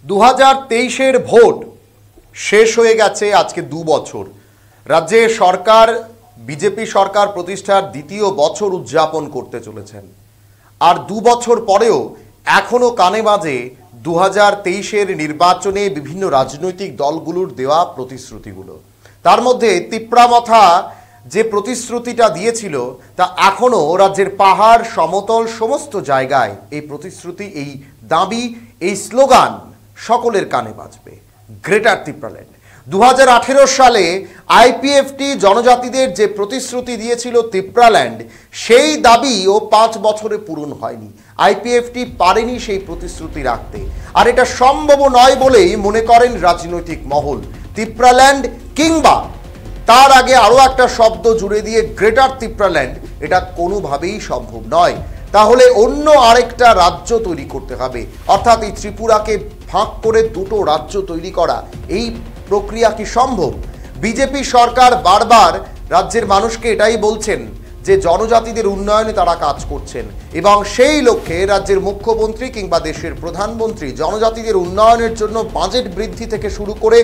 2023-এর vote শেষ হয়ে গেছে আজকে 2 বছর। রাজ্যে সরকার বিজেপি সরকার প্রতিষ্ঠার দ্বিতীয় বছর উদযাপন করতে চলেছেন। আর 2 বছর পরেও এখনো কানে বাজে 2023-এর নির্বাচনে বিভিন্ন রাজনৈতিক দলগুলোর দেওয়া প্রতিশ্রুতিগুলো। তার মধ্যে তিপ্রামথা যে প্রতিশ্রুতিটা দিয়েছিল তা এখনো রাজ্যের পাহাড় সমতল সমস্ত জায়গায় এই প্রতিশ্রুতি, এই দাবি, এই স্লোগান সকলের কানে বাজবে। গ্রেটার তিপ্রাল্যান্ড 2018 সালে আইপিএফটি জনজাতিদের যে প্রতিশ্রুতি দিয়েছিল তিপ্রাল্যান্ড, সেই দাবিও 5 বছরে পূরণ হয়নি। আইপিএফটি পারেনি সেই প্রতিশ্রুতি রাখতে, আর এটা সম্ভব নয় বলেই মনে করেন রাজনৈতিক মহল। তিপ্রাল্যান্ড কিংবা তার আগে আরো একটা শব্দ জুড়ে দিয়ে গ্রেটার তিপ্রাল্যান্ড, এটা কোনোভাবেই সম্ভব নয়। তাহলে অন্য আরেকটা রাজ্য তৈরি করতে হবে, অর্থাৎ এই ত্রিপুরাকে ভাগ করে দুটো রাজ্য তৈরি করা, এই প্রক্রিয়া কি সম্ভব? বিজেপি সরকার বারবার রাজ্যের মানুষকে এটাই বলছেন যে জনজাতিদের উন্নয়নে তারা কাজ করছেন, এবং সেই লক্ষ্যে রাজ্যের মুখ্যমন্ত্রী কিংবা দেশের প্রধানমন্ত্রী জনজাতিদের উন্নয়নের জন্য বাজেট বৃদ্ধি থেকে শুরু করে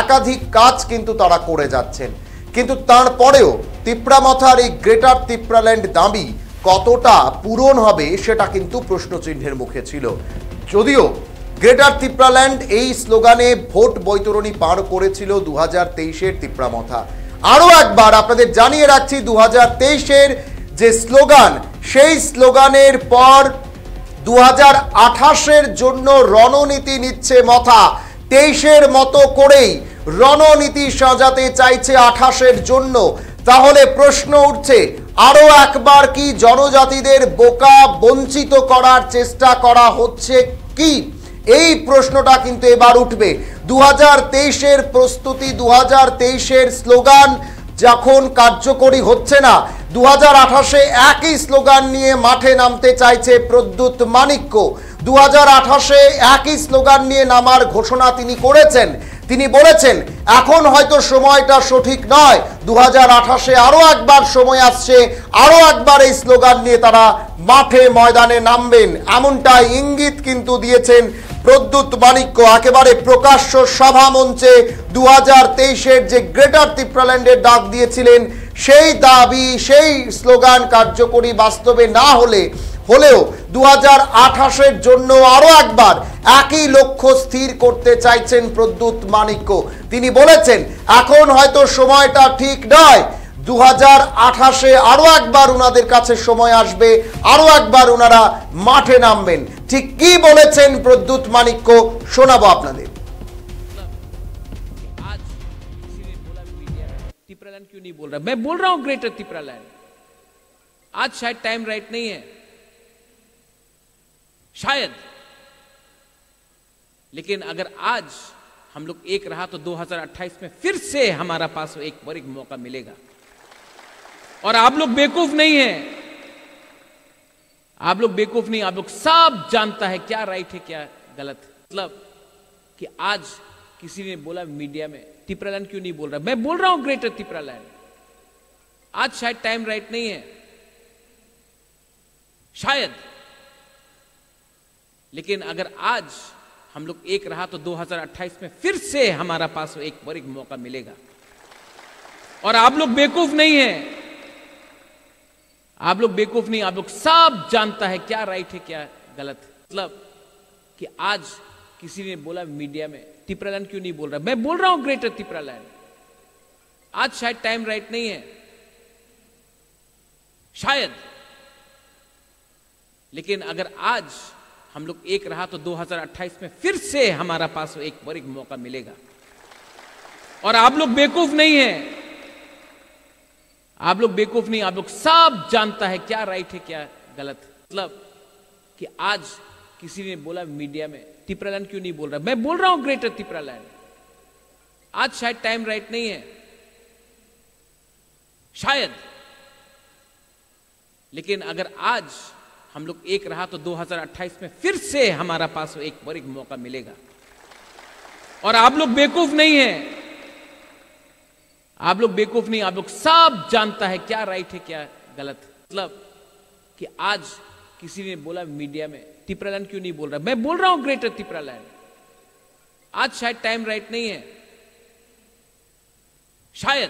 একাধিক কাজ কিন্তু তারা করে যাচ্ছেন। কিন্তু তারপরেও তিপ্রামথার এই গ্রেটার তিপ্রাল্যান্ড দাবি কতটা পূরণ হবে সেটা কিন্তু প্রশ্নচিহ্নের মুখে ছিল। যদিও গ্রেটার তিপ্রাল্যান্ড এই স্লোগানে ভোট বৈতরণী পার করেছিল 2023-এর তিপ্রামথা। আরও একবার আপনাদের জানিয়ে রাখছি, 2023-এর যে স্লোগান, সেই স্লোগানের পর 2028-এর জন্য রণনীতি নিচ্ছে মথা। 23-এর মতো করেই রণনীতি সাজাতে চাইছে 28-এর জন্য। তাহলে প্রশ্ন উঠছে, আরো একবার কি জনজাতিদের বোকা বঞ্চিত করার চেষ্টা করা হচ্ছে কি? এই প্রশ্নটা কিন্তু এবার উঠবে। 2023-এর প্রস্তুতি, 2023-এর স্লোগান যখন কার্যকরী হচ্ছে না, 2028-এ একই স্লোগান নিয়ে মাঠে নামতে চাইছে প্রদ্যুৎ মাণিক্য। 2028-এ একই স্লোগান নিয়ে নামার ঘোষণা তিনি করেছেন। তিনি বলেছেন এখন হয়তো সময়টা সঠিক নয়, 2028-এ আরো একবার সময় আসছে, আরো একবার এই স্লোগান নিয়ে তারা মাঠে ময়দানে নামবেন, এমনটা ইঙ্গিত কিন্তু দিয়েছেন প্রদ্যুৎ মাণিক্য। একেবারে প্রকাশ্য সভা মঞ্চে 2023-এর যে গ্রেটার তিপ্রাল্যান্ডের ডাক দিয়েছিলেন, সেই দাবি, সেই স্লোগান কার্যকরী বাস্তবে না হলেও 2028-এর জন্য আরো একবার একই লক্ষ্য স্থির করতে চাইছেন প্রদ্যুৎ মাণিক্য। তিনি বলেছেন এখন হয়তো সময়টা ঠিক নয়, 2028-এ আরো একবার ওনাদের কাছে সময় আসবে, আরো একবার ওনারা মাঠে নামবেন। ঠিক কি বলেছেন প্রদ্যুৎ মাণিক্য শোনাবো আপনাদের। आज किसी ने बोला मीडिया में तिप्रालैंड क्यों नहीं बोल रहा, मैं बोल रहा हूं ग्रेटर तिप्रालैंड। आज शायद टाइम राइट नहीं है, शायद, लेकिन अगर आज हम लोग एक रहा तो 2028 में फिर से हमारा पास एक बार एक मौका मिलेगा। और आप लोग बेवकूफ नहीं हैं, आप लोग बेवकूफ नहीं, आप लोग सब जानता है क्या राइट है क्या गलत है। मतलब कि आज किसी ने बोला मीडिया में तिप्रालैंड क्यों नहीं बोल रहा, मैं बोल रहा हूं ग्रेटर तिप्रालैंड। आज शायद टाइम राइट नहीं है, शायद, लेकिन अगर आज हम लोग एक रहा तो 2028 में फिर से हमारा पास एक बार एक मौका मिलेगा। और आप लोग बेवकूफ नहीं हैं, आप लोग बेवकूफ नहीं, आप लोग सब जानता है क्या राइट है क्या गलत है। मतलब कि आज किसी ने बोला मीडिया में तिप्रालैंड क्यों नहीं बोल रहा, मैं बोल रहा हूं ग्रेटर तिप्रालैंड। आज शायद टाइम राइट नहीं है, शायद, लेकिन अगर आज हम लोग एक रहा तो 2028 में फिर से हमारा पास एक बार एक मौका मिलेगा। और आप लोग बेवकूफ नहीं हैं, आप लोग बेवकूफ नहीं, आप लोग सब जानता है क्या राइट है क्या गलत है। मतलब कि आज किसी ने बोला मीडिया में तिप्रालैंड क्यों नहीं बोल रहा, मैं बोल रहा हूं ग्रेटर तिप्रालैंड। आज शायद टाइम राइट नहीं है, शायद, लेकिन अगर आज हम लोग एक रहा तो 2028 में फिर से हमारा पास एक बार एक मौका मिलेगा। और आप लोग बेवकूफ नहीं हैं, आप लोग बेवकूफ नहीं, आप लोग सब जानता है क्या राइट है क्या गलत है। मतलब कि आज किसी ने बोला मीडिया में तिप्रालैंड क्यों नहीं बोल रहा, मैं बोल रहा हूं ग्रेटर तिप्रालैंड। आज शायद टाइम राइट नहीं है, शायद,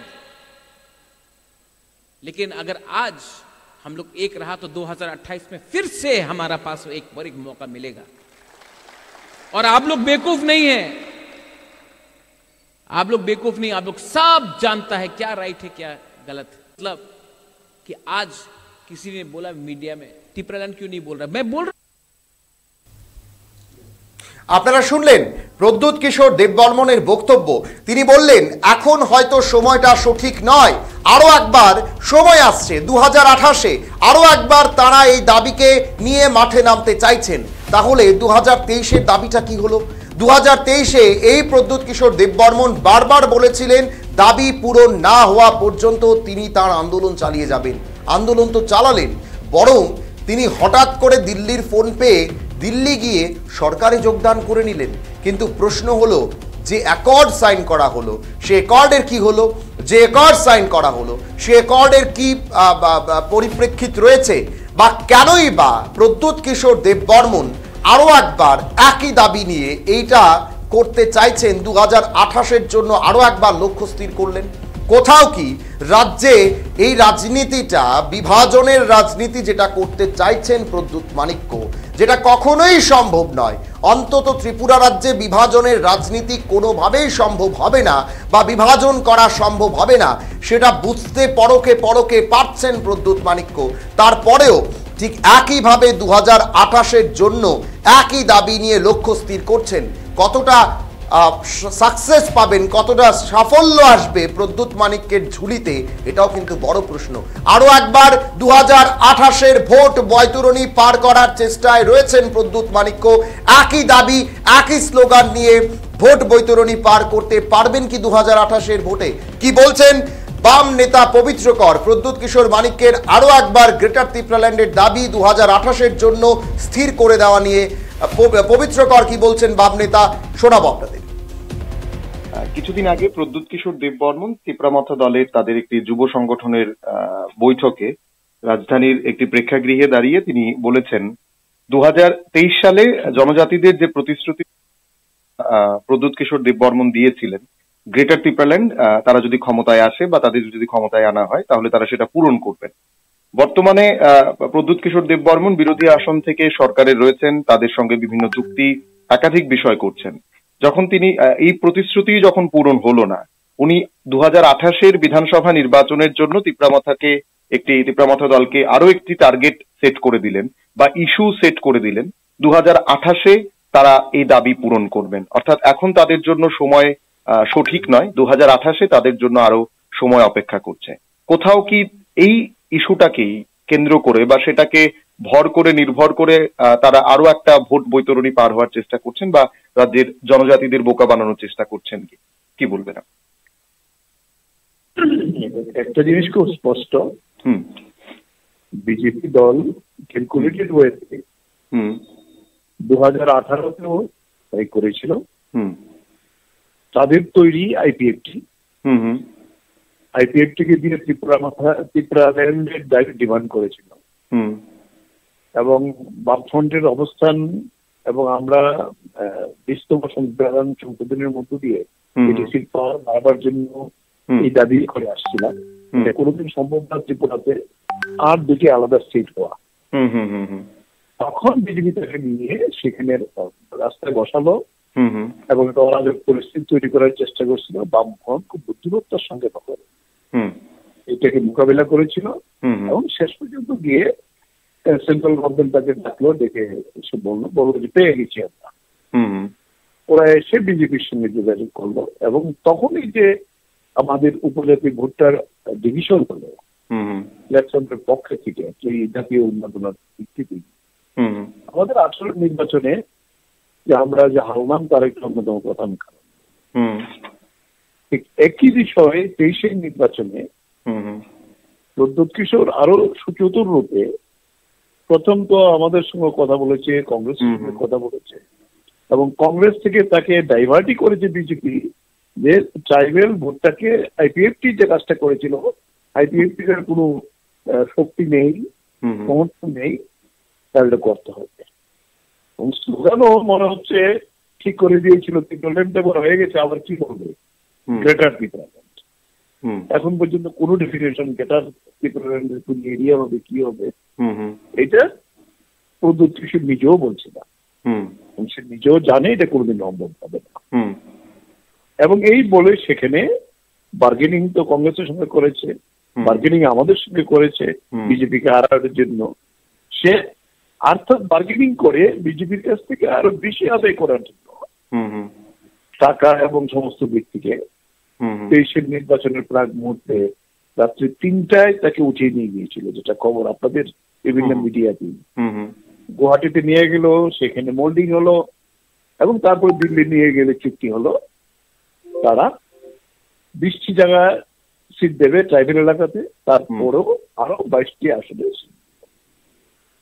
लेकिन अगर आज हम लोग एक रहा तो 2028 में फिर से हमारा पास एक मौका मिलेगा। और आप लोग बेवकूफ नहीं हैं, आप लोग बेवकूफ नहीं, आप लोग सब जानता है क्या राइट है क्या गलत है। मतलब कि आज किसी ने बोला मीडिया में, टिप्रालैंड क्यों नहीं बोल रहा, मैं बोल रहा। আপনারা শুনলেন প্রদ্যুৎ কিশোর দেববর্মনের বক্তব্য। তিনি বললেন এখন হয়তো সময়টা সঠিক নয়, আরো একবার সময় আসছে 2028-এ আরো একবার তারা এই দাবিকে নিয়ে মাঠে নামতে চাইছেন। তাহলে 2023-এর দাবিটা কি হলো? 2023-এ এই প্রদ্যুৎ কিশোর দেববর্মন বারবার বলেছিলেন দাবি পূরণ না হওয়া পর্যন্ত তিনি তার আন্দোলন চালিয়ে যাবেন। আন্দোলন তো চালালেন, বরং তিনি হঠাৎ করে দিল্লির ফোন পেয়ে দিল্লি গিয়ে সরকারে যোগদান করে নিলেন। কিন্তু প্রশ্ন হলো যে অ্যাকর্ড সাইন করা হলো, সে অ্যাকর্ডের কি হলো? যে অ্যাকর্ড সাইন করা হলো সে অ্যাকর্ডের কি পরিপ্রেক্ষিত রয়েছে, বা কেনই বা প্রদ্যুৎ কিশোর দেববর্মন আরও একবার একই দাবি নিয়ে এইটা করতে চাইছেন, 2028-এর জন্য আরও একবার লক্ষ্য স্থির করলেন? কোথাও কি রাজ্যে এই রাজনীতিটা বিভাজনের রাজনীতি যেটা করতে চাইছেন প্রদ্যুৎ মাণিক্য, যেটা কখনোই সম্ভব নয়, অন্তত ত্রিপুরা রাজ্যে বিভাজনের রাজনীতি কোনোভাবেই সম্ভব হবে না বা বিভাজন করা সম্ভব হবে না, সেটা বুঝতে পরকে পারছেন প্রদ্যুৎ মাণিক্য। তারপরেও ঠিক একইভাবে 2028-এর জন্য একই দাবি নিয়ে লক্ষ্য স্থির করছেন। কতটা সাকসেস পাবেন, কতটা সাফল্য আসবে প্রদ্যুৎ মাণিক্যের ঝুলিতে, এটাও কিন্তু বড় প্রশ্ন। আরো একবার 2028-এর ভোট বৈতরণী পার করার চেষ্টায় রয়েছেন প্রদ্যুৎ মাণিক্য। একই দাবি একই স্লোগান নিয়ে ভোট বৈতরণী পার করতে পারবেন কি 2028-এর ভোটে? কি বলছেন বাম নেতা পবিত্র কর? প্রদ্যুৎ কিশোর মাণিক্যের আরো একবার গ্রেটার ত্রিপুরাল্যান্ডের দাবি 2028-এর জন্য স্থির করে দেওয়া নিয়ে পবিত্র কর কি বলছেন বাম নেতা, শোনাবো আপনাদের। কিছুদিন আগে প্রদ্যুৎ কিশোর দেববর্মন ত্রিপুরামথা দলের তাদের একটি যুব সংগঠনের বৈঠকে রাজধানীর একটি প্রেক্ষাগৃহে দাঁড়িয়ে তিনি বলেছেন 2023 সালে জনজাতিদের যে প্রতিশ্রুতি প্রদ্যুৎ কিশোর দেববর্মন দিয়েছিলেন, গ্রেটার ত্রিপুরাল্যান্ড তারা যদি ক্ষমতায় আসে বা তাদের যদি ক্ষমতায় আনা হয় তাহলে তারা সেটা পূরণ করবেন। বর্তমানে প্রদ্যুৎ কিশোর দেববর্মন বিরোধী আসন থেকে সরকারে রয়েছেন, তাদের সঙ্গে বিভিন্ন চুক্তি একাধিক বিষয় করছেন। যখন তিনি এই প্রতিশ্রুতি যখন পূরণ হলো না, উনি 2028-এর বিধানসভা নির্বাচনের জন্য ত্রিপুরামথা দলকে আরো একটি টার্গেট সেট করে দিলেন বা ইস্যু সেট করে দিলেন। 2028-এ তারা এই দাবি পূরণ করবেন, অর্থাৎ এখন তাদের জন্য সময় সঠিক নয়, 2028-এ তাদের জন্য আরো সময় অপেক্ষা করছে। কোথাও কি এই ইস্যুটাকেই কেন্দ্র করে বা সেটাকে ভর করে নির্ভর করে তারা আরো একটা ভোট বৈতরণী পার হওয়ার চেষ্টা করছেন বা রাজ্যের জনজাতিদের বোকা বানানোর চেষ্টা করছেন? কি বলবেন? একটা জিনিস খুব স্পষ্ট, বিজেপি দল ক্যালকুলেটেড ওয়েতে 2018-তেও তাই করেছিল। তাদের তৈরি আইপিএফটিকে দিয়ে ত্রিপুরাল্যান্ডের দাবি ডিমান্ড করেছিল এবং বামফ্রন্টের অবস্থান এবং আমরা 20তম সংবিধান সংশোধনের মধ্য দিয়ে সিট পাওয়ার বাড়াবার জন্য এই দাবি করে আসছিলাম। এটা কোনোদিন সম্ভব না ত্রিপুরাতে আর দুটি আলাদা স্টেট হওয়া। তখন বিজেপি তাকে নিয়ে সেখানে রাস্তায় বসালো এবং একটা অরাজক পরিস্থিতি তৈরি করার চেষ্টা করছিল। বামফ্রন্ট খুব বুদ্ধিমত্তার সঙ্গে তখন এটাকে মোকাবিলা করেছিল এবং শেষ পর্যন্ত গিয়ে সেন্ট্রাল গভর্নমেন্ট তাকে ডাকলো, ডেকে এসে বললো যে পেয়ে গেছি আমরা। ওরা এসে বিজেপির সঙ্গে যোগাযোগ করলো এবং তখনই যে আমাদের উপজাতি ভোটটার ডিভিশন হলো ইলেকশনের পক্ষে থেকে এই জাতীয় উন্নয়নের ভিত্তিতে আমাদের আসল নির্বাচনে যে আমরা যে হারলাম তার একটা অন্যতম প্রধান কারণ। ঠিক একই বিষয়ে 23-এর নির্বাচনে প্রদ্যুৎ কিশোর আরো সুচতুর রূপে প্রথম তো আমাদের সঙ্গে কথা বলেছে, কংগ্রেসের সঙ্গে কথা বলেছে এবং কংগ্রেস থেকে তাকে ডাইভার্টই করেছে বিজেপি, যে ট্রাইবেল ভোটটাকে আইপিএফটি যে কাজটা করেছিল, আইপিএফটির কোনো শক্তি নেই, সমর্থন নেই, তাহলে করতে হবে। এবং স্লোগানও মনে হচ্ছে ঠিক করে দিয়েছিল ত্রিপুরাল্যান্ড এবার হয়ে গেছে, আবার কি করবে গ্রেটার ত্রিপুরাল্যান্ড। এখন পর্যন্ত কোনো ডেফিনেশন গ্রেটার ত্রিপুরাল্যান্ডের কোন এরিয়া হবে কি হবে এটা প্রদ্যুৎ কিশোর নিজেও বলছে না, সে নিজেও জানে এটা কোনোদিন সম্ভব হবে না। এবং এই বলে সেখানে বার্গেনিং তো কংগ্রেসের সঙ্গে করেছে, বার্গেনিং আমাদের সঙ্গে করেছে বিজেপিকে হারানোর জন্য। সে অর্থাৎ বার্গেনিং করে বিজেপির কাছ থেকে আরো বেশি আদায় করার জন্য টাকা এবং সমস্ত ব্যক্তিকে 23-এর নির্বাচনের প্রাক মুহূর্তে রাত্রি 3টায় তাকে উঠিয়ে নিয়ে গিয়েছিল, যেটা খবর আপনাদের বিভিন্ন মিডিয়াতে। গুয়াহাটিতে নিয়ে গেল, সেখানে মোল্ডিং হলো এবং তারপর দিল্লি নিয়ে গেলে চুক্তি হলো তারা 20টি জায়গায় সিট দেবে ট্রাইবেল এলাকাতে, তারপরেও আরো 22টি আসনে।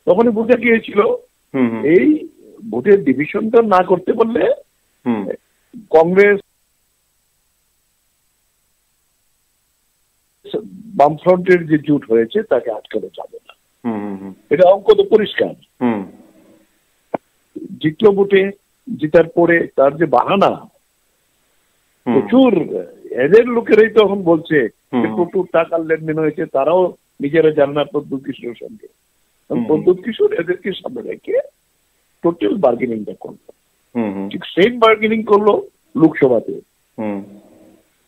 তখনই বোঝা গিয়েছিল এই ভোটের ডিভিশনটা না করতে পারলে কংগ্রেস বামফ্রন্টের যে জোট হয়েছে তাকে আটকানো যাবে না। এটা অঙ্ক তো পরিষ্কার। জিতলো ভোটে, জিতার পরে তার যে বাহানা, প্রচুর এদের লোকেরাই তো এখন বলছে প্রচুর টাকার লেনদেন হয়েছে, তারাও নিজেরা জানে না প্রদ্যুৎ কিশোরের সঙ্গে। প্রদ্যুৎ কিশোর এদেরকে সামনে রেখে টোটাল বার্গেনিংটা করলো, ঠিক সেম বার্গেনিং করলো লোকসভাতে।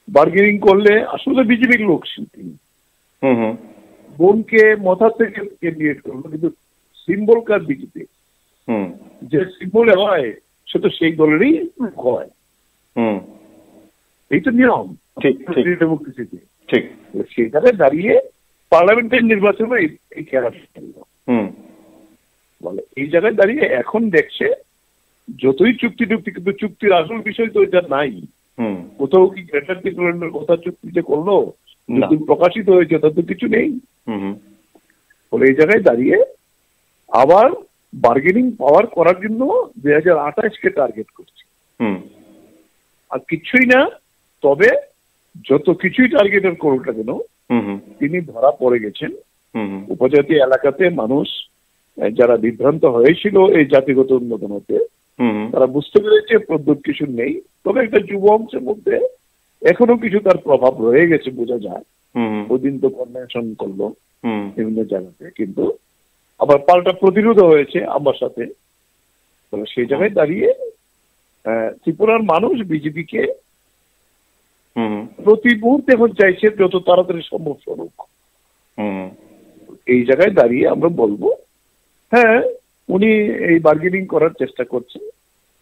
বার্গেনিং করলে আসলে বিজেপির লোক তিনি বোনকে মাথা থেকে ক্যান্ডিডেট করলো, কিন্তু সিম্বল কার বিজেপি, যে সিম্বলে হয় সে তো সেই দলেরই হয়। এই তো নিয়ম ডেমোক্রেসিতে। ঠিক সেখানে দাঁড়িয়ে পার্লামেন্টের নির্বাচনে এই খেলা বলে এই জায়গায় দাঁড়িয়ে এখন দেখছে যতই চুক্তি কিন্তু চুক্তির আসল বিষয় তো এটা নাই। কোথাও কি গ্রেটার ত্রিপুরাল্যান্ডের কথা চুক্তিতে করলো, প্রকাশিত হয়েছে তা তো কিছু নেই। বলে এই জায়গায় দাঁড়িয়ে আবার বার্গেনিং পাওয়ার করার জন্য 2028-কে টার্গেট করছে, আর কিছুই না। তবে যত কিছুই টার্গেটের করুক না কেন, তিনি ধরা পড়ে গেছেন। উপজাতি এলাকাতে মানুষ যারা বিভ্রান্ত হয়েছিল এই জাতিগত উন্নয়ন হতে, তারা বুঝতে পেরেছে প্রদ্যুৎ কিশোর নেই। তবে একটা যুব অংশের মধ্যে এখনো কিছু তার প্রভাব রয়ে গেছে, বোঝা যায়। ওদিন তো কনভেনশন করলো বিভিন্ন জায়গাতে, কিন্তু আবার পাল্টা প্রতিরোধ হয়েছে আমার সাথে। সেই জায়গায় দাঁড়িয়ে ত্রিপুরার মানুষ বিজেপিকে প্রতি মুহূর্তে এখন চাইছে যত তাড়াতাড়ি সম্ভব সরুক। এই জায়গায় দাঁড়িয়ে আমরা বলবো হ্যাঁ, উনি এই বার্গেনিং করার চেষ্টা করছেন,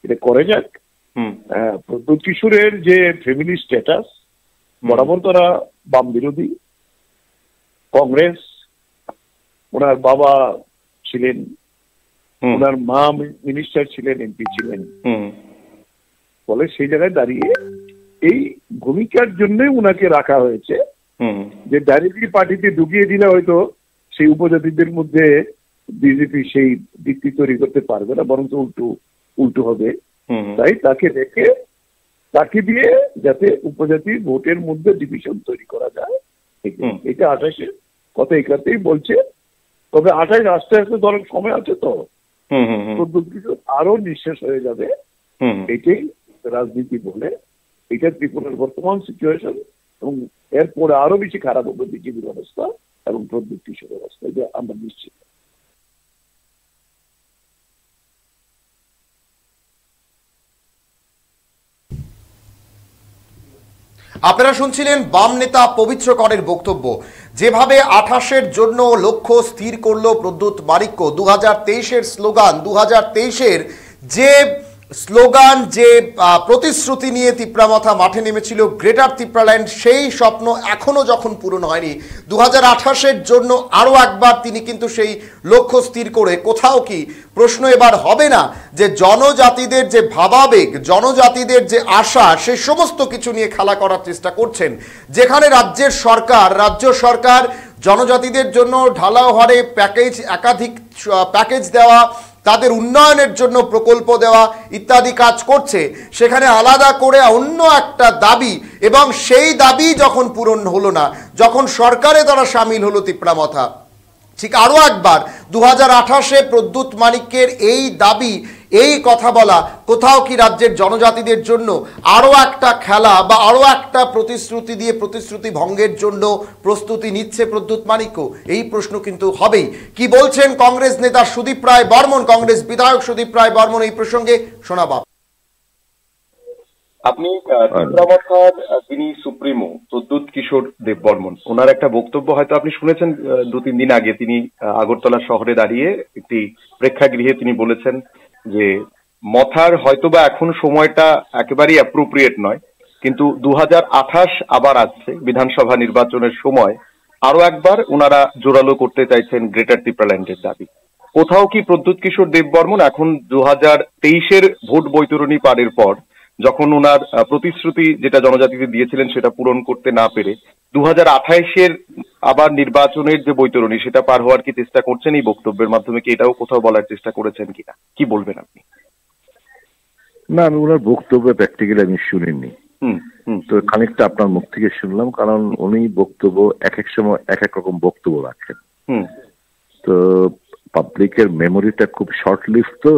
এটা করে যাক। প্রদ্যুৎ কিশোরের যে ফ্যামিলি স্ট্যাটাস, বরাবর তারা বাম বিরোধী, কংগ্রেস, ওনার বাবা ছিলেন, ওনার মা মিনিস্টার ছিলেন, এমপি ছিলেন। ফলে সেই জায়গায় দাঁড়িয়ে এই ভূমিকার জন্যই উনাকে রাখা হয়েছে, যে ডাইরেক্টলি পার্টিতে ঢুকিয়ে দিলে হয়তো সেই উপজাতিদের মধ্যে বিজেপি সেই ভিত্তি তৈরি করতে পারবে না, বরং উল্টো হবে। তাই তাকে রেখে তাকে দিয়ে যাতে উপজাতি ভোটের মধ্যে ডিভিশন তৈরি করা যায়, এটা 28-এর কথা এখানেই বলছে। তবে 28 আস্তে আস্তে ধরেন সময় আছে তো, আরো নিঃশেষ হয়ে যাবে। এটাই রাজনীতি বলে, এটা ত্রিপুরার বর্তমান সিচুয়েশন, এবং এরপরে আরো বেশি খারাপ হবে বিজেপির অবস্থা এবং প্রদ্যুৎ কিশোরের অবস্থা, এটা আমরা নিশ্চিত। আপনারা শুনছিলেন বাম নেতা পবিত্র করের বক্তব্য। যেভাবে 28-এর জন্য লক্ষ্য স্থির করলো প্রদ্যুৎ মাণিক্য, 2023-এর স্লোগান, 2023-এর যে স্লোগান, যে প্রতিশ্রুতি নিয়ে তিপ্রামাথা মাঠে নেমেছিল গ্রেটার ত্রিপুরাল্যান্ড, সেই স্বপ্ন এখনো যখন পূরণ হয়নি, 2028-এর জন্য আরও একবার তিনি কিন্তু সেই লক্ষ্য স্থির করে কোথাও কি প্রশ্ন এবার হবে না যে জনজাতিদের যে ভাবাবেগ, জনজাতিদের যে আশা, সে সমস্ত কিছু নিয়ে খেলা করার চেষ্টা করছেন। যেখানে রাজ্য সরকার জনজাতিদের জন্য ঢালাও হারে একাধিক প্যাকেজ দেওয়া, তাদের উন্নয়নের জন্য প্রকল্প দেওয়া ইত্যাদি কাজ করছে, সেখানে আলাদা করে অন্য একটা দাবি, এবং সেই দাবি যখন পূরণ হলো না, যখন সরকারে তারা সামিল হলো তিপ্রামাথা, ঠিক আরও একবার 2028-এ প্রদ্যুৎ মানিক্যের এই দাবি, এই কথা বলা কোথাও কি রাজ্যের জনজাতিদের জন্য আরও একটা খেলা বা আরও একটা প্রতিশ্রুতি দিয়ে প্রতিশ্রুতি ভঙ্গের জন্য প্রস্তুতি নিচ্ছে প্রদ্যুৎ মানিক্য? এই প্রশ্ন কিন্তু হবেই। কি বলছেন কংগ্রেস নেতা সুদীপ রায় বর্মন, কংগ্রেস বিধায়ক সুদীপ রায় বর্মন এই প্রসঙ্গে শোনাব। আপনি ত্রিপুরামথার যিনি সুপ্রিমো প্রদ্যুৎ কিশোর দেববর্মন, ওনার একটা বক্তব্য হয়তো আপনি শুনেছেন 2-3 দিন আগে। তিনি আগরতলা শহরে দাঁড়িয়ে একটি প্রেক্ষাগৃহে তিনি বলেছেন যে মথার হয়তোবা এখন সময়টা একেবারেই অ্যাপ্রোপ্রিয়েট নয়, কিন্তু 2028 আবার আসছে, বিধানসভা নির্বাচনের সময় আরো একবার ওনারা জোরালো করতে চাইছেন গ্রেটার ত্রিপুরাল্যান্ডের দাবি। কোথাও কি প্রদ্যুৎ কিশোর দেববর্মন এখন 2023-এর ভোট বৈতরণী পারের পর, যখন ওনার প্রতিশ্রুতি যেটা জনজাতিকে দিয়েছিলেন সেটা পূরণ করতে না পেরে 2028-এর আবার নির্বাচনের যে বৈতরণী সেটা পার হওয়ার কি চেষ্টা করছেন? এই বক্তব্যের মাধ্যমে কি এটাও কোথাও বলার চেষ্টা করেছেন কিনা, কি বলবেন আপনি? না, আমি ওনার বক্তব্য প্র্যাকটিক্যালি আমি শুনিনি, তো খানিকটা আপনার মুখ থেকে শুনলাম, কারণ উনি বক্তব্য এক এক সময় এক এক রকম বক্তব্য রাখেন। তো পাবলিকের মেমোরিটা খুব শর্ট লিভ, তো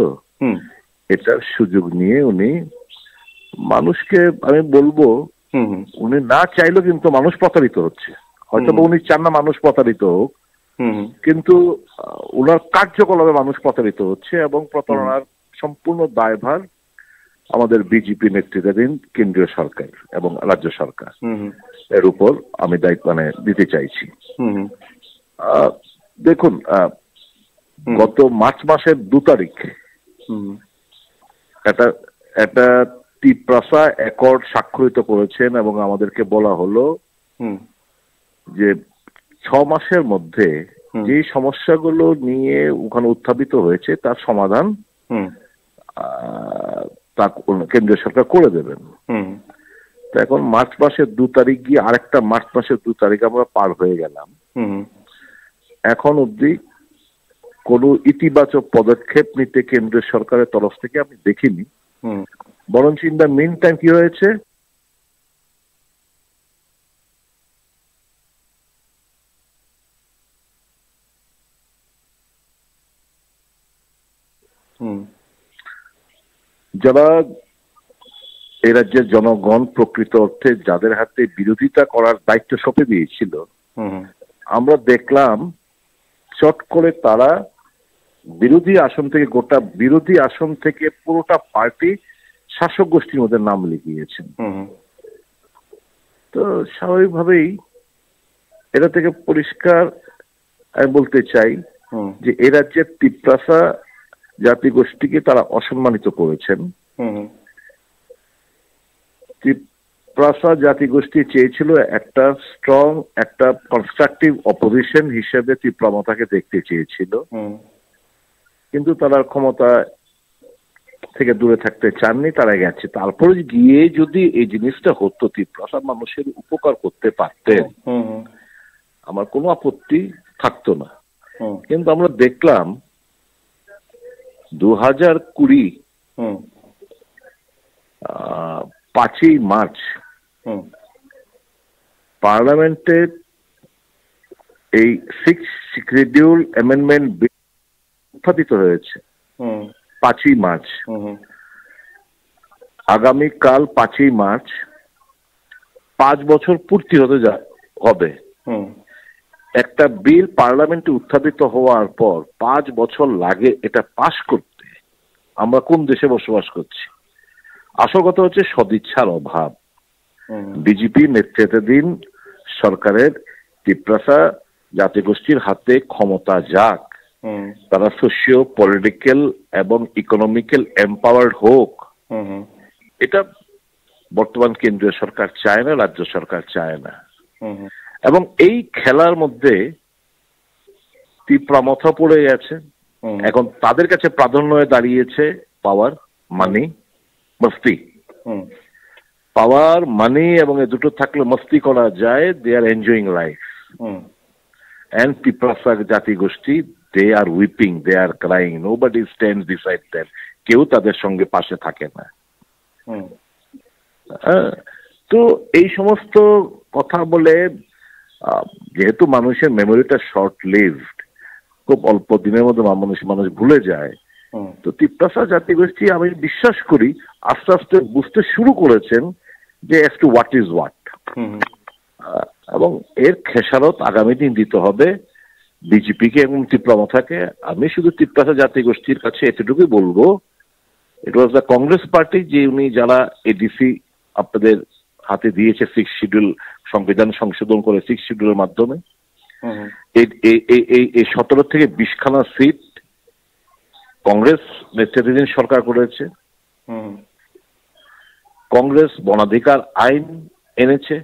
এটার সুযোগ নিয়ে উনি মানুষকে, আমি বলবো উনি না চাইলেও কিন্তু মানুষ প্রতারিত হচ্ছে। হয়তো উনি চান না মানুষ প্রতারিত হোক, কিন্তু ওনার কার্যকলাপে মানুষ প্রতারিত হচ্ছে, এবং প্রতারণার সম্পূর্ণ দায়ভার আমাদের বিজেপি নেতৃত্বাধীন কেন্দ্রীয় সরকার এবং রাজ্য সরকার এর উপর আমি দায়িত্ব দিতে চাইছি। দেখুন, গত মার্চ মাসের 2 তারিখ একটা ত্রিপ্রাসা অ্যাকর্ড স্বাক্ষরিত করেছেন, এবং আমাদেরকে বলা হলো যে 6 মাসের মধ্যে যে সমস্যাগুলো নিয়ে ওখানে উত্থাপিত হয়েছে তার সমাধান তা কেন্দ্রীয় সরকার করে দেবেন। তো এখন মার্চ মাসের 2 তারিখ গিয়ে আরেকটা মার্চ মাসের 2 তারিখ আমরা পার হয়ে গেলাম, এখন অবধি কোনো ইতিবাচক পদক্ষেপ নিতে কেন্দ্রীয় সরকারের তরফ থেকে আমি দেখিনি। বরঞ্চ ইন দ্য মিন টাইম কি হয়েছে, যারা এই রাজ্যের জনগণ প্রকৃত অর্থে যাদের হাতে বিরোধিতা করার দায়িত্ব সঁপে দিয়েছিল, আমরা দেখলাম চট করে তারা বিরোধী আসন থেকে, গোটা বিরোধী আসন থেকে পুরোটা পার্টি শাসক গোষ্ঠীর মধ্যে নাম লিখিয়েছেন। তো স্বাভাবিকভাবেই এটা থেকে পরিষ্কার আমি বলতে চাই যে এ রাজ্যের ত্রিপ্রাসা জাতিগোষ্ঠীকে তারা অসম্মানিত করেছেন। ত্রিপ্রাসা জাতিগোষ্ঠী চেয়েছিল একটা স্ট্রং, একটা কনস্ট্রাকটিভ অপোজিশন হিসেবে ত্রিপুরামথাকে দেখতে চেয়েছিল, কিন্তু তারা ক্ষমতা থেকে দূরে থাকতে চাননি, তারা গেছে। তারপরে গিয়ে যদি এই জিনিসটা হতো, ত্রিপ্রাসা মানুষের উপকার করতে পারতেন, আমার কোনো আপত্তি থাকতো না। কিন্তু আমরা দেখলাম 2020 5ই মার্চ পার্লামেন্টে এই 6 শিডিউল অ্যামেন্ডমেন্ট বিল উত্থাপিত হয়েছে 5ই মার্চ। আগামীকাল 5ই মার্চ 5 বছর পূর্তি হবে। একটা বিল পার্লামেন্টে উত্থাপিত হওয়ার পর 5 বছর লাগে এটা পাশ করতে। আমরা কোন দেশে বসবাস করছি? আসল কথা হচ্ছে সদিচ্ছার অভাব। বিজেপি নেতৃত্বাধীন সরকারের ত্রিপ্রাসা জাতিগোষ্ঠীর হাতে ক্ষমতা যাক, তারা সোশিও পলিটিক্যাল এবং ইকোনমিক্যাল এম্পাওয়ার্ড হোক, এটা বর্তমান কেন্দ্রীয় সরকার চায় না, রাজ্য সরকার চায় না। এবং এই খেলার মধ্যে ত্রিপুরামথা পড়ে গেছে। এখন তাদের কাছে প্রাধান্য দাঁড়িয়েছে পাওয়ার, মানি, মস্তি। পাওয়ার, মানি এবং এ দুটো থাকলে মস্তি করা যায়। They are enjoying life. And Tiprasa জাতিগোষ্ঠী, they are weeping, they are crying, nobody stands beside them. কেউ তাদের সঙ্গে পাশে থাকে না। তো এই সমস্ত কথা বলে, যেহেতু মানুষের মেমোরিটা শর্ট লিভড, খুব অল্প দিনের মধ্যে মানুষ ভুলে যায়। তো তিপ্রাসা জাতিগোষ্ঠী আমি বিশ্বাস করি আস্তে আস্তে বুঝতে শুরু করেছেন যে as to what is what, এবং এর খেসারত আগামী দিন দিতে হবে বিজেপিকে এবং তিপ্রামথাকে। আমি শুধু তিপ্রাসা জাতিগোষ্ঠীর কাছে এতটুকুই বলবো, ইট ওয়াজ দ্য কংগ্রেস পার্টি যে উনি যারা এডিসি আপনাদের হাতে দিয়েছে 6 শিডিউল সংবিধান সংশোধন করে 6 শিডিউলের মাধ্যমে, এই 17 থেকে 20খানা সিট কংগ্রেস নেতৃত্বাধীন সরকার করেছে। কংগ্রেস বনাধিকার আইন এনেছে,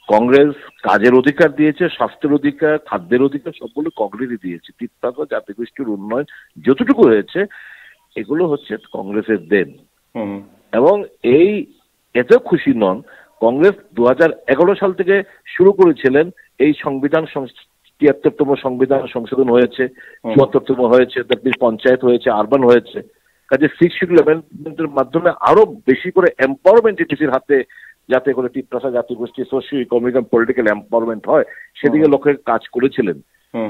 কংগ্রেস কাজের অধিকার দিয়েছে, স্বাস্থ্যের অধিকার, খাদ্যের অধিকার সবগুলো কংগ্রেসই দিয়েছে। তিপ্রাসা জাতিগোষ্ঠীর উন্নয়ন যতটুকু হয়েছে এগুলো হচ্ছে কংগ্রেসের দেন। এবং এই এতেও খুশি নন, কংগ্রেস 2011 সাল থেকে শুরু করেছিলেন এই সংবিধান 73তম সংবিধান সংশোধন হয়েছে, 74তম হয়েছে, পঞ্চায়েত হয়েছে, আরবান হয়েছে। কাজে 6 শিডিউল অ্যামেন্ডমেন্টের মাধ্যমে আরো বেশি করে এম্পাওয়ারমেন্ট এটিসির হাতে, যাতে করে তিপ্রাসা জাতিগোষ্ঠী সোশিও ইকোনমিক এবং পলিটিক্যাল এম্পাওয়ারমেন্ট হয় সেদিকে লক্ষ্যে কাজ করেছিলেন।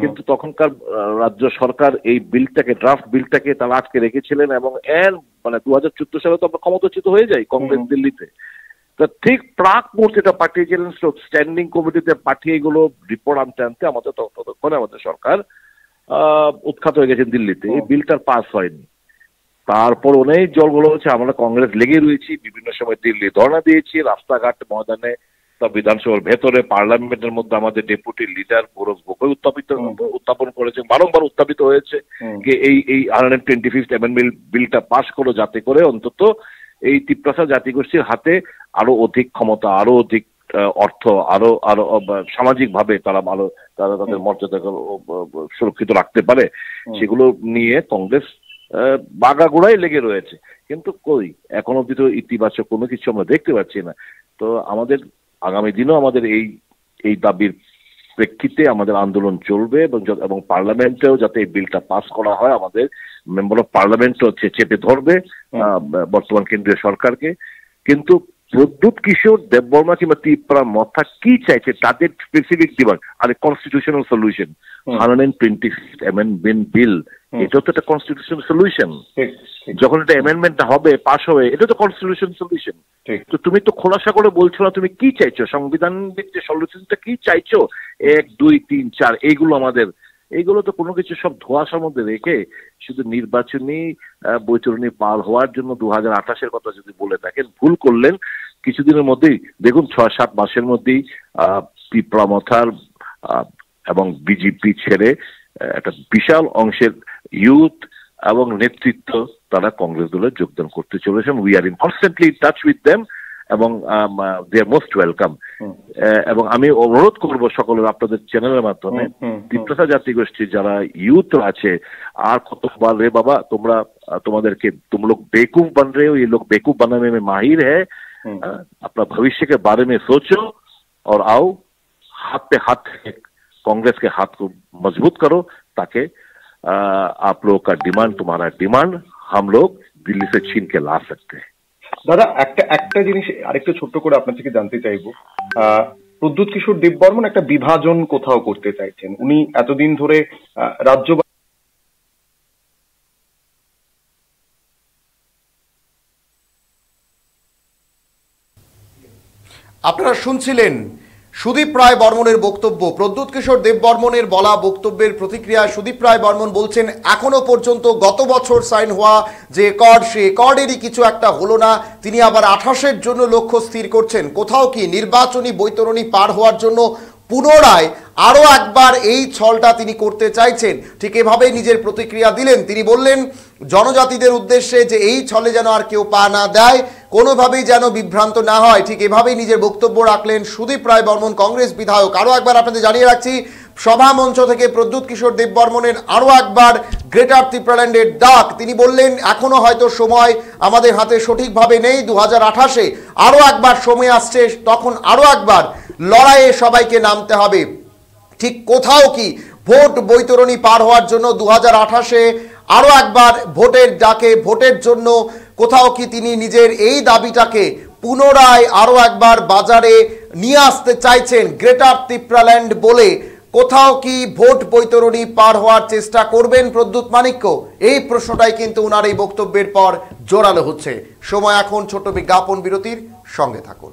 কিন্তু তখনকার রাজ্য সরকার এই বিলটাকে, ড্রাফট বিলটাকে তারা আটকে রেখেছিলেন এবং মানে 2014 সালে তো আমরা ক্ষমতাচ্যুত হয়ে যাই কংগ্রেস দিল্লিতে। তা ঠিক প্রাক মুহূর্তে এটা পাঠিয়েছিলেন স্ট্যান্ডিং কমিটিতে, পাঠিয়ে এগুলো রিপোর্ট আনতে আনতে আমাদের ততক্ষণে আমাদের সরকার উৎখাত হয়ে গেছেন দিল্লিতে, এই বিলটার পাস হয়নি। তারপর অনেক জলগুলো হচ্ছে, আমরা কংগ্রেস লেগে রয়েছি, বিভিন্ন সময় দিল্লি ধর্ণা দিয়েছি, রাস্তাঘাট ময়দানে, বিধানসভার ভেতরে, পার্লামেন্টের মধ্যে আমাদের ডেপুটি লিডার বোরস গোগোই উত্থাপন করেছে, বারংবার উত্থাপিত হয়েছে যে এই 125th অ্যামেন্ডমেন্ট বিলটা পাস করো, যাতে করে অন্তত এই তিপ্রাসা জাতিগোষ্ঠীর হাতে আরো অধিক ক্ষমতা, আরো অধিক অর্থ, আরো আরো সামাজিক ভাবে তারা তাদের মর্যাদা সুরক্ষিত রাখতে পারে, সেগুলো নিয়ে কংগ্রেস বাগাগোড়াই লেগে রয়েছে। কিন্তু কই এখন অব্দি তো ইতিবাচক কোনো কিছু আমরা দেখতে পাচ্ছি না। তো আমাদের আগামী দিনেও আমাদের এই দাবির প্রেক্ষিতে আমাদের আন্দোলন চলবে, এবং পার্লামেন্টেও যাতে এই বিলটা পাস করা হয়, আমাদের মেম্বার অফ পার্লামেন্টও চেপে ধরবে বর্তমান কেন্দ্রীয় সরকারকে। কিন্তু প্রদ্যুৎ কিশোর দেববর্মা কিংবা তিপ্রামথা কি চাইছে, তাদের স্পেসিফিক ডিমান্ড আর constitutional solution 125th amendment bill, এটা তো একটা কনস্টিটিউশনাল সলিউশন। যখন এটা অ্যামেন্ডমেন্ট হবে, পাস হবে, এটা তো কনস্টিটিউশন সলিউশন। তো তুমি তো খোলাসা করে বলছো না তুমি কি চাইছো, সংবিধান যে সলিউশনটা কি চাইছো, 1, 2, 3, 4 এইগুলো তো কোনো কিছু সব ধোঁয়াশার মধ্যে রেখে শুধু নির্বাচনী বৈতরণী পার হওয়ার জন্য 2028-এর কথা যদি বলে থাকেন, ভুল করলেন। কিছুদিনের মধ্যেই দেখুন 6-7 মাসের মধ্যেই তিপ্রামথার এবং বিজেপি ছেড়ে একটা বিশাল অংশের ইউথ এবং নেতৃত্ব তারা কংগ্রেস দলে যোগদান করতে চলেছেন। We are in constantly touch with them এবং দে আর মোস্ট ওয়েলকাম। এবং আমি অনুরোধ করব সকলের আপনাদের চ্যানেলের মাধ্যমে, তিপ্রাসা জাতিগোষ্ঠীর যারা ইউথ আছে, আর কতবার রে বাবা তোমরা তোমাদেরকে तुम लोग बेवकूफ बन रहे हो, ये लोग बेवकूफ बनाने में माहिर है, अपना भविष्य के बारे में सोचो और आओ हाथ पे हाथ कांग्रेस के हाथ को मजबूत करो, ताकि आप लोगों का डिमांड, तुम्हारा डिमांड हम लोग दिल्ली से छीन के ला सकते हैं। দাদা একটা জিনিস আরেকটু ছোট্ট করে আপনার থেকে জানতে চাইবো, প্রদ্যুৎ কিশোর দেববর্মন একটা বিভাজন কোথাও করতে চাইছেন। উনি এতদিন ধরে রাজ্য, আপনারা শুনছিলেন সুদীপ রায় বর্মনের বক্তব্য। প্রদ্যুৎ কিশোর দেববর্মনের বলা বক্তব্যের প্রতিক্রিয়ায় সুদীপ রায় বর্মন বলছেন, এখনো পর্যন্ত গত বছর সাইন হওয়া যে একর্ড, সে একর্ডেরই কিছু একটা হলো না। তিনি আবার 28-এর জন্য লক্ষ্য স্থির করছেন। কোথাও কি নির্বাচনী বৈতরণী পার হওয়ার জন্য পুনরায় আরও একবার এই ছলটা তিনি করতে চাইছেন? ঠিক এভাবেই নিজের প্রতিক্রিয়া দিলেন। তিনি বললেন জনজাতিদের উদ্দেশ্যে যে এই ছলে যেন আর কেউ পা না দেয়, কোনোভাবেই যেন বিভ্রান্ত না হয়, ঠিক এভাবেই নিজের বক্তব্য রাখলেন সুদীপ রায় বর্মন, কংগ্রেস বিধায়ক। আরও একবার আপনাদের জানিয়ে রাখছি, সভা মঞ্চ থেকে প্রদ্যুৎ কিশোর দেববর্মনের আরও একবার গ্রেটার ত্রিপুরাল্যান্ডের ডাক। তিনি বললেন এখনো হয়তো সময় আমাদের হাতে সঠিকভাবে নেই, 2028-এ আরও একবার সময় আসছে, তখন আরও একবার লড়াইয়ে সবাইকে নামতে হবে। ঠিক কোথাও কি ভোট বৈতরণী পার হওয়ার জন্য 2028-এ আরও একবার ভোটের ডাকে, ভোটের জন্য কোথাও কি তিনি নিজের এই দাবিটাকে পুনরায় আরও একবার বাজারে নিয়ে আসতে চাইছেন গ্রেটার ত্রিপুরাল্যান্ড বলে কোথাও কি ভোট বৈতরণী পার হওয়ার চেষ্টা করবেন প্রদ্যুৎ মাণিক্য? এই প্রশ্নটাই কিন্তু ওনার এই বক্তব্যের পর জোরালো হচ্ছে। সময় এখন ছোট বিজ্ঞাপন বিরতির, সঙ্গে থাকুন।